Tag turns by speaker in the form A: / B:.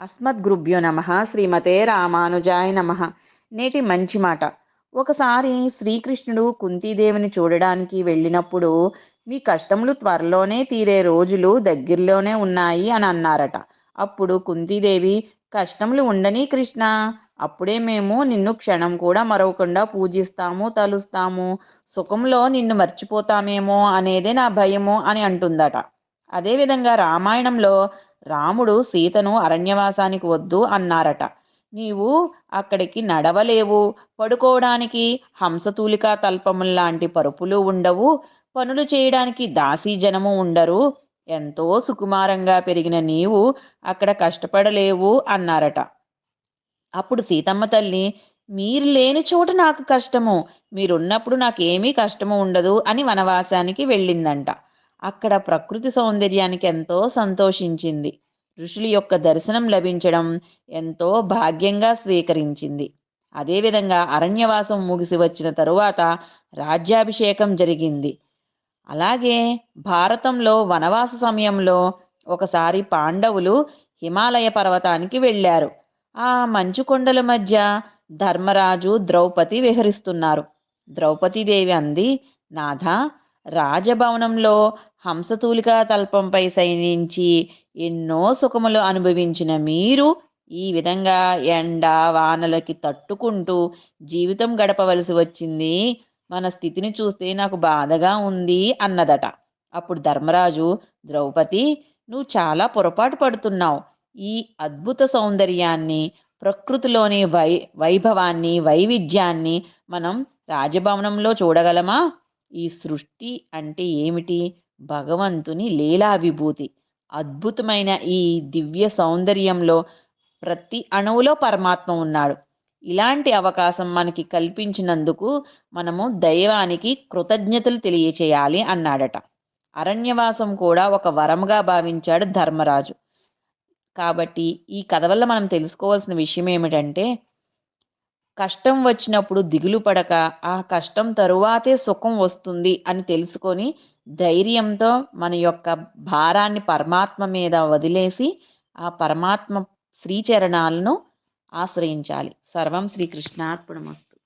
A: అస్మద్గురుభ్యో నమ. శ్రీమతే రామానుజాయ నమ. నేటి మంచి మాట. ఒకసారి శ్రీకృష్ణుడు కుంతీదేవిని చూడడానికి వెళ్ళినప్పుడు, మీ కష్టములు త్వరలోనే తీరే రోజులు దగ్గరలోనే ఉన్నాయి అని అన్నారట. అప్పుడు కుంతీదేవి, కష్టములు ఉండని కృష్ణ, అప్పుడే మేము నిన్ను క్షణం కూడా మరవకుండా పూజిస్తాము, తలుస్తాము. సుఖంలో నిన్ను మర్చిపోతామేమో అనేదే నా భయము అని అంటుందట. అదేవిధంగా రామాయణంలో రాముడు సీతను అరణ్యవాసానికి వద్దు అన్నారట. నీవు అక్కడికి నడవలేవు, పడుకోవడానికి హంసతూలికా తల్పముల్లాంటి పరుపులు ఉండవు, పనులు చేయడానికి దాసీ జనము ఉండరు, ఎంతో సుకుమారంగా పెరిగిన నీవు అక్కడ కష్టపడలేవు అన్నారట. అప్పుడు సీతమ్మ తల్లి, మీరు లేని చోట నాకు కష్టము, మీరున్నప్పుడు నాకేమీ కష్టము ఉండదు అని వనవాసానికి వెళ్ళిందంట. అక్కడ ప్రకృతి సౌందర్యానికి ఎంతో సంతోషించింది. ఋషుల యొక్క దర్శనం లభించడం ఎంతో భాగ్యంగా స్వీకరించింది. అదేవిధంగా అరణ్యవాసం ముగిసి వచ్చిన తరువాత రాజ్యాభిషేకం జరిగింది. అలాగే భారతంలో వనవాస సమయంలో ఒకసారి పాండవులు హిమాలయ పర్వతానికి వెళ్ళారు. ఆ మంచు కొండల మధ్య ధర్మరాజు ద్రౌపది విహరిస్తున్నారు. ద్రౌపదీదేవి అంది, నాథ, రాజభవనంలో హంసతూలికా తల్పంపై శయనించి ఎన్నో సుఖములు అనుభవించిన మీరు ఈ విధంగా ఎండ వానలకి తట్టుకుంటూ జీవితం గడపవలసి వచ్చింది. మన స్థితిని చూస్తే నాకు బాధగా ఉంది అన్నదట. అప్పుడు ధర్మరాజు, ద్రౌపది, నువ్వు చాలా పొరపాటు పడుతున్నావు. ఈ అద్భుత సౌందర్యాన్ని, ప్రకృతిలోని వైభవాన్ని, వైవిధ్యాన్ని మనం రాజభవనంలో చూడగలమా? ఈ సృష్టి అంటే ఏమిటి? భగవంతుని లీలా విభూతి. అద్భుతమైన ఈ దివ్య సౌందర్యంలో ప్రతి అణువులో పరమాత్మ ఉన్నాడు. ఇలాంటి అవకాశం మనకి కల్పించినందుకు మనము దైవానికి కృతజ్ఞతలు తెలియచేయాలి అన్నాడట. అరణ్యవాసం కూడా ఒక వరముగా భావించాడు ధర్మరాజు. కాబట్టి ఈ కథ వల్ల మనం తెలుసుకోవాల్సిన విషయం ఏమిటంటే, కష్టం వచ్చినప్పుడు దిగులు పడక, ఆ కష్టం తరువాతే సుఖం వస్తుంది అని తెలుసుకొని, ధైర్యంతో మన యొక్క భారాన్ని పరమాత్మ మీద వదిలేసి, ఆ పరమాత్మ శ్రీచరణాలను ఆశ్రయించాలి. సర్వం శ్రీకృష్ణార్పణమస్తు.